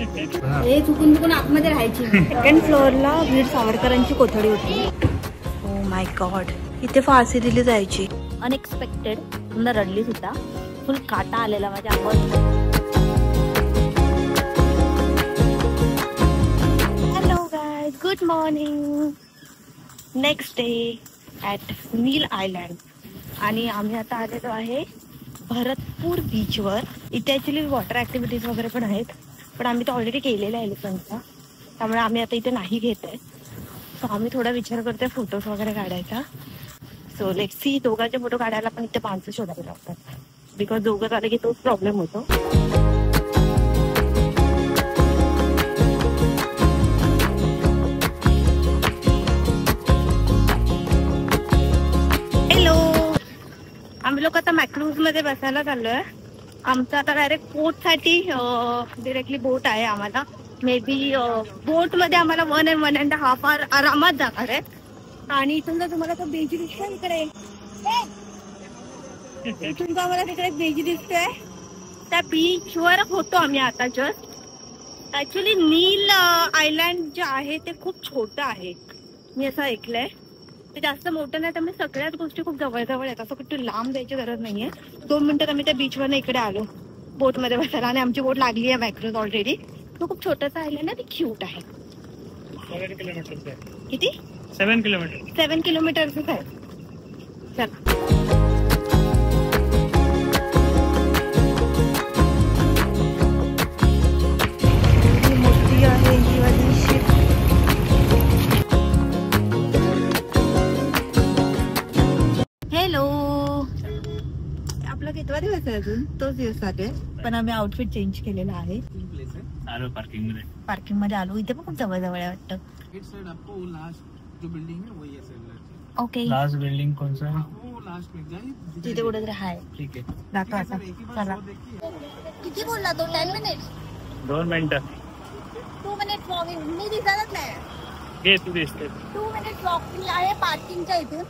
हे चुकून आतमध्ये राहायची. सेकंड फ्लोअरला वीर सावरकरांची कोठडी होती. ओ माय गॉड, इथे फाशी दिली जायची. अनएक्सपेक्टेड. पुन्हा रडली सुद्धा. फुल काटा आलेला माझ्या अंगावर. Hello guys, good morning. Next day at Neil Island. आणि आम्ही आता आलेलो आहे भरतपूर बीचवर. इथे ॲक्च्युली वॉटर ॲक्टिव्हिटीज वगैरे पण आहेत, पण आम्ही तर ऑलरेडी केलेल्या आहे एलिफंटचा, त्यामुळे आम्ही आता इथे नाही घेत आहे. सो आम्ही थोडा विचार करतोय फोटोज वगैरे काढायचा. So let's see. दोघांचे फोटो काढायला पण इथे माणसं शोधावी लागतात, बिकॉज दोघं झाले की तोच प्रॉब्लेम होतो. हॅलो, आम्ही लोक आता मॅक्रूज मध्ये बसायला चाललोय. आमचं आता डायरेक्ट बोट साठी डिरेक्टली बोट आहे आम्हाला. मे बी बोट मध्ये आम्हाला 1.5 आवर आरामात जाणार आहे. आणि इथून जर तुम्हाला तो बीच दिसतोय इकडे, इथून आम्हाला तिकडे बीच दिसतोय, त्या बीचवर होतो आम्ही आता जस्ट. ऍक्च्युली नील आयलँड जे आहे ते खूप छोटं आहे, मी असं ऐकलंय. ते जास्त मोठं नाही, त्यामुळे सगळ्याच गोष्टी खूप जवळ आहेत. असं कुठे लांब जायची गरज नाहीये. 2 मिनिटात आम्ही त्या बीचवरनं इकडे आलो बोटमध्ये बसायला. आणि आमची बोट लागली आहे मॅक्रोज ऑलरेडी. तो खूप छोटासा आयलँड आहे, ते क्यूट आहे. 7 किलोमीटर. किती? 7 किलोमीटर. 7 किलोमीटरच आहे. चला. मोठी आहे ही वाली शिप. हॅलो, आपला कितवा दिवस आहे अजून? तोच दिवस चालू आहे, पण आम्ही आउटफिट चेंज केलेला आहे. आलो पार्किंग मध्ये आलो. इथे पण खूप जवळ आहे वाटतं. ओके, लास्ट बिल्डिंग कौन सा? तिथे कुठे तरी आहे. ठीक आहे, दाखव आता. चला. किती बोलला तो? 10 मिनिट? 2 मिनिटं. 2 मिनिट वॉकिंग. मी दिसतच नाही. घे तू दिसते. 2 मिनिट वॉकिंग आहे पार्किंगच्या इथून.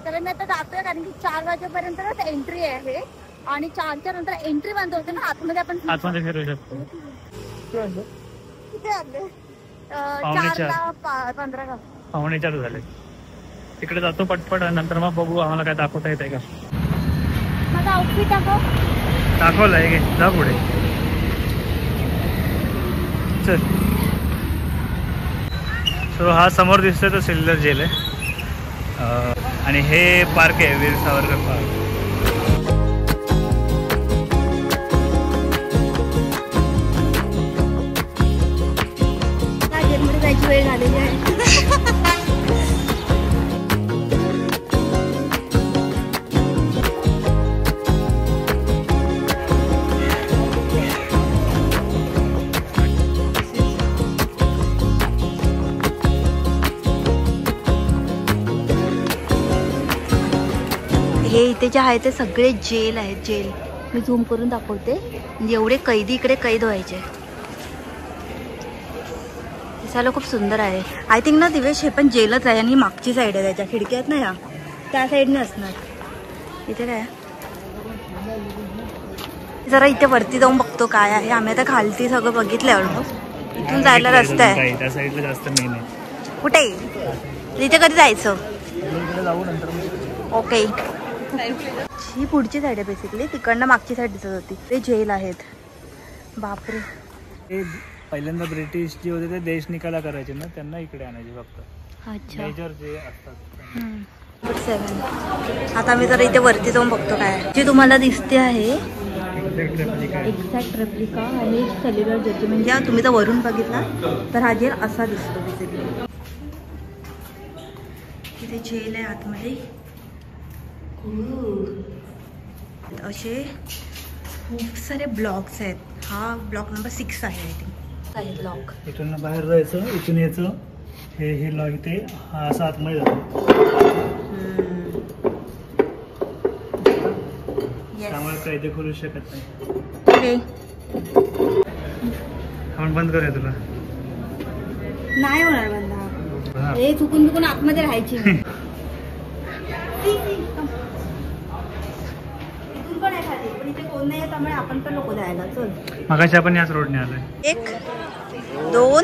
तर मी आता जातोय, कारण की 4 वाजेपर्यंत एंट्री आहे. आणि 4च्या नंतर एंट्री बंद होते ना, आतमध्ये आपण आतमध्ये फिरू शकतो. किती आले? 4:15. 4:45 झाले. तिकडे जातो पटपट, नंतर मग बघू आम्हाला काय दाखवता येत आहे का. माझा आउटफिट दाखवलं आहे. जा पुढे चल. सो हा समोर दिसतोय तो सिल्लर जेल आहे. आणि हे पार्क आहे वीर सावरकर पार्क. जेलमध्ये जायची वेळ झालेली आहे. हे इथे जे आहे ते सगळे जेल आहेत. जेल मी झूम करून दाखवते. म्हणजे एवढे कैदी इकडे कैद व्हायचे. दिसायला खूप सुंदर आहे. आय थिंक ना दिवेश हे पण जेलच आहे. आणि मागची साईड आहे, त्याच्या खिडक्या आहेत ना ह्या, त्या साईडने असणार. इथे काय जरा इथे वरती जाऊन बघतो काय आहे. आम्ही आता खालती सगळं बघितलंय ऑलमोस्ट. इथून जायला रस्ता आहे. त्या साईडला जास्त मेन आहे. कुठे? इथे कधी जायचं? ओके, ही पुढची साईड आहे बेसिकली. तिकडनं मागची साईड दिसत होती. ते जेल आहेत. बापरे. ते पहिल्यांदा ब्रिटिश जे होते ते देश निकाला करायचे ना, त्यांना इकडे आणायचे फक्त. अच्छा. मेजर जे असतात. 7. आता मी जरा इथे वरती जाऊन बघतो काय जे तुम्हाला दिसते आहे. एक्झॅक्ट रेप्लिका आणि सेल्युलर जजमेंट. या तुम्ही जर वरून बघितला तर हा जेल असा दिसतो बेसिकली. इथे जेल आहे आतमध्ये. असे खूप सारे ब्लॉक्स आहेत. हा ब्लॉक नंबर 6 आहे आय थिंक. आहे ब्लॉक. इथून बाहेर जायचं, इथून यायचं. हे लॉक इथे हा असा आतमध्ये जातो. त्यामुळे कैदी करू शकत नाही. आपण बंद करूया तुला. नाही होणार बंद. हे चुकून आतमध्ये राहायची. इथून पण आहे खाली, पण इथे कोण नाही येत त्यामुळे आपण पण नको जायला. चल मगाशी आपण याच रोडने आलोय. 1 2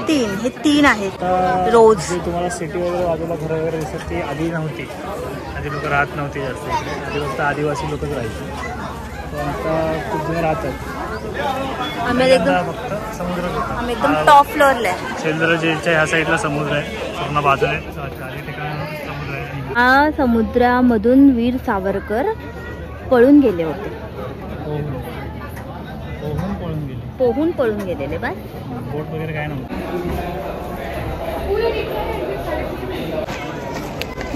3 हे 3 आहेत रोज. तुम्हाला सिटी वगैरे बाजूला घरं वगैरे दिसत ती आधी नव्हती. आधी लोक राहत नव्हती जास्त. आधी फक्त आदिवासी लोकच राहायचे. पण आता खूप जण राहतात. आम्ही एकदम फक्त समुद्र होता. आम्ही एकदम टॉप फ्लोअरला आहे. सेल्दर जेलच्या ह्या साईडला समुद्र आहे. पूर्ण बाजूला चारही ठिकाणी समुद्र आहे. हा समुद्रामधून वीर सावरकर पळून गेले होते. पोहून पळून गेलेले. बस बोट वगैरे काय नव्हतं.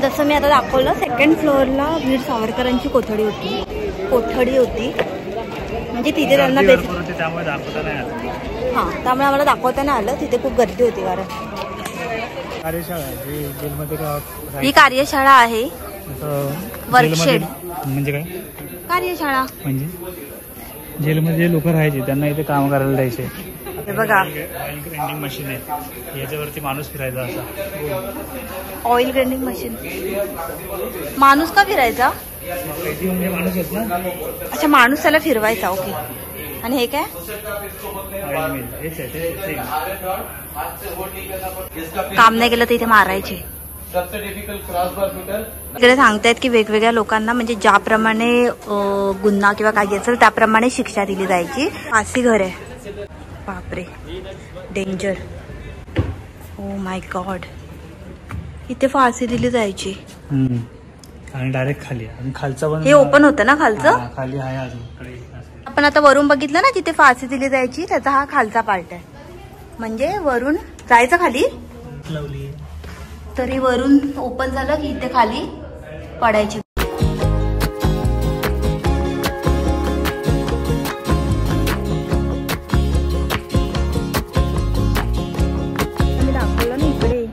जसं मी आता दाखवलं, 2nd फ्लोअरला वीर सावरकरांची कोठडी होती. म्हणजे तिथे त्यांना त्यामुळे दाखवता नाही आलं. हां, त्यामुळे आम्हाला दाखवता नाही आलं. तिथे खूप गर्दी होती. कारण कार्यशाळा जेलमध्ये ही कार्यशाळा आहे. वर्कशेड म्हणजे काय कार्यशाळा म्हणजे जेलमध्ये जे लोक राहायचे त्यांना इथे काम करायला द्यायचे. हे बघा, ऑइल ग्राइंडिंग मशीन आहे. याच्यावरती माणूस फिरायचा असा. Oil grinding machine. माणूस का फिरायचा? म्हणजे माणूस आहेत ना. अच्छा, माणूस त्याला फिरवायचा. ओके. आणि हे काय? काम नाही केलं तर इथे मारायचे. इकडे सांगतायत की वेगवेगळ्या लोकांना म्हणजे ज्याप्रमाणे गुन्हा किंवा काही असेल त्याप्रमाणे शिक्षा दिली जायची. फाशी घर आहे. बापरे, डेंजर. Oh my God. इथे फाशी दिली जायची. आणि डायरेक्ट खाली. आणि खालचा पण हे ओपन होतं ना खालचं. खाली आहे अजून. आपण आता वरून बघितलं ना जिथे फाशी दिली जायची, त्याचा हा खालचा पार्ट आहे. म्हणजे वरून जायचं खाली, तरी वरून ओपन झालं की इथे खाली पडायची. मी दाखवलं ना इकडे,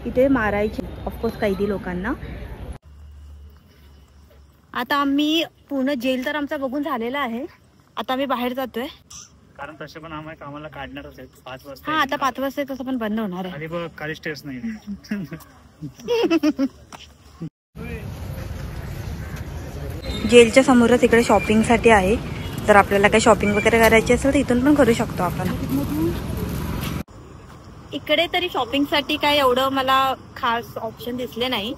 इथे मारायची ऑफकोर्स कैदी लोकांना. आता आम्ही पूर्ण जेल तर आमचा बघून झालेला आहे. आता आम्ही बाहेर जातोय. कारण तसे पण आम्हाला कामाला काढणारच आहेत 5 वाजता. हा, आता 5 वाजता तसं पण बंद होणार आहे. आणि बघ काही स्टेस नाही. जेलच्या समोरच इकडे शॉपिंग साठी आहे. जर आपल्याला काही शॉपिंग वगैरे करायची असेल तर इथून पण करू शकतो आपण. इकडे तरी शॉपिंग साठी काय एवढं मला खास ऑप्शन दिसले नाही.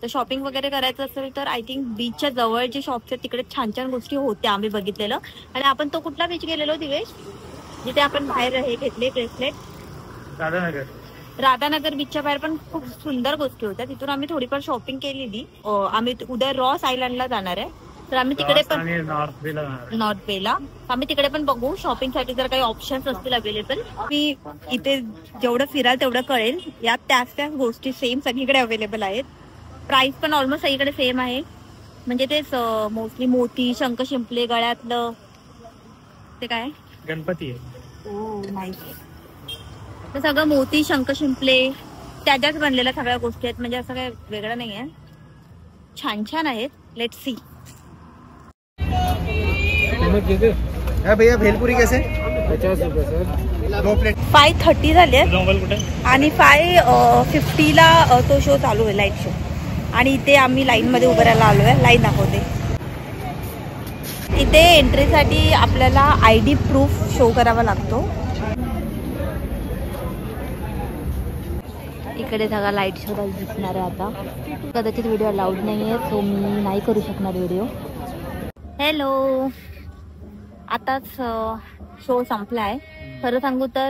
तर शॉपिंग वगैरे करायचं असेल तर आय थिंक बीचच्या जवळ जे शॉप्स आहेत तिकडे छान छान गोष्टी होत्या आम्ही बघितलेलं. आणि आपण तो कुठला बीच गेलेलो दिवेश, जिथे आपण बाहेर हे घेतले ब्रेसलेट? राधानगर बीचच्या बाहेर पण खूप सुंदर गोष्टी होत्या. तिथून आम्ही थोडीफार शॉपिंग केलेली. आम्ही उद्या रॉस आयलंडला जाणार आहे, तर आम्ही तिकडे पण नॉर्थ बेला आम्ही तिकडे पण बघू शॉपिंग साठी जर काही ऑप्शन्स असतील अवेलेबल. मी इथे जेवढं फिराल तेवढं कळेल. यात त्याच गोष्टी सेम सगळीकडे अवेलेबल आहेत. प्राइस पण ऑलमोस्ट सगळीकडे सेम आहे. म्हणजे तेच मोस्टली मोती, शंख शिंपले, गळ्यातलं ते काय गणपती आहे. ओ नाईस. ते सगळं मोती, शंख शिंपले त्याच्याच बनलेल्या सगळ्या गोष्टी आहेत. म्हणजे असं काय वेगळं नाही आहे. छान छान आहेत. Let's see. भैया भेलपुरी कैसे? 50 रुपये सर. 2 प्लेट. 5:30 झाले आणि 5:50ला तो शो चालू आहे, लाईट शो. आणि इथे आम्ही लाईन मध्ये उभं राहायला आलोय. लाईन दाखवते. इथे एंट्रीसाठी आपल्याला ID प्रूफ शो करावा लागतो. इकडे सगळा लाईट शो दिसणार आहे. आता कदाचित व्हिडिओ अलाउड नाही आहे, सो मी नाही करू शकणार व्हिडिओ. हॅलो, आताच शो संपलाय. खरं सांगू तर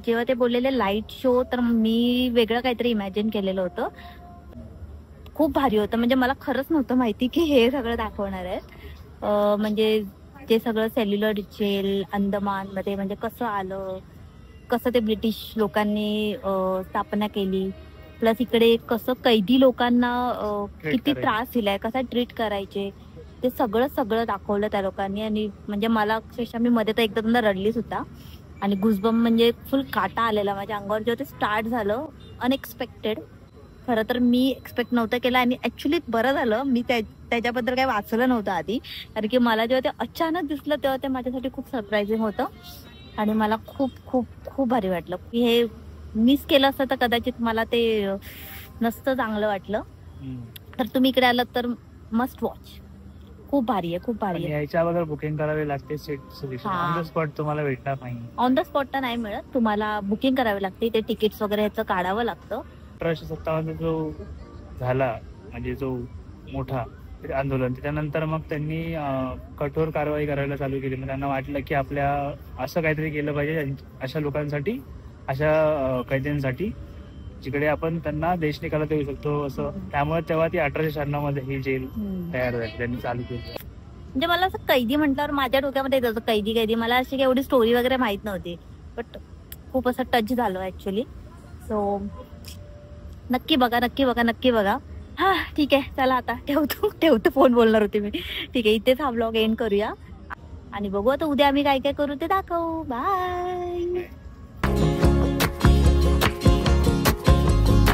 जेव्हा ते बोललेले लाईट शो, तर मी वेगळं काहीतरी इमॅजिन केलेलं होतं. खूप भारी होतं. म्हणजे मला खरंच नव्हतं माहिती की हे सगळं दाखवणार आहे. म्हणजे जे सगळं सेल्युलर जेल अंदमानमध्ये म्हणजे कसं आलं, कसं ते ब्रिटिश लोकांनी स्थापना केली, प्लस इकडे कसं कैदी लोकांना किती त्रास दिलाय, कसा ट्रीट करायचे, ते सगळं दाखवलं त्या लोकांनी. आणि म्हणजे मला अक्षरशः मी मध्ये तर एकदा दोनदा रडलीच होता. आणि गुजबम म्हणजे फुल काटा आलेला माझ्या अंगावर जेव्हा ते स्टार्ट झालं. अनएक्सपेक्टेड. खरं तर मी एक्सपेक्ट नव्हतं केलं. आणि ऍक्च्युली बरं झालं मी त्याच्याबद्दल काही वाचलं नव्हतं आधी. कारण की मला जेव्हा ते अचानक दिसलं तेव्हा ते माझ्यासाठी खूप सरप्रायझिंग होतं. आणि मला खूप खूप खूप भारी वाटलं. की हे मिस केलं असतं तर कदाचित मला ते नसतं चांगलं वाटलं. तर तुम्ही इकडे आलात तर मस्ट वॉच. खूप भारी आहे, खूप भारी आणि आहे. यायच्या अगोदर बुकिंग करावी लागते. सीट सिलेक्शन हा. ऑन द स्पॉट तुम्हाला भेटणार नाही. ऑन द स्पॉट तर नाही मिळत, तुम्हाला बुकिंग करावी लागते, ते तिकीट्स वगैरे ह्याचं काढावं लागतं. 1857 जो झाला म्हणजे जो मोठा आंदोलन, त्याच्यानंतर मग त्यांनी कठोर कारवाई करायला चालू केली. मग त्यांना वाटलं की आपल्या असं काहीतरी केलं पाहिजे अशा लोकांसाठी, अशा कैद्यांसाठी जिकडे आपण त्यांना देश निकाला देऊ शकतो असं. त्यामुळे तेव्हा ती 1896 मध्ये ही जेल तयार झाली, त्यांनी चालू केली. म्हणजे मला असं कैदी म्हटल्यावर माझ्या डोक्यामध्ये येत होतं कैदी कैदी, मला अशी काही एवढी स्टोरी वगैरे माहित नव्हती, बट खूप असं टच झालं ऍक्च्युली. सो नक्की बघा, नक्की बघा, नक्की बघा. हा ठीक आहे, चला आता ठेवतो फोन बोलणार होते मी. ठीक आहे, इथेच हा ब्लॉग एंड करूया आणि बघू आता उद्या आम्ही काय काय करू ते दाखवू. बाय.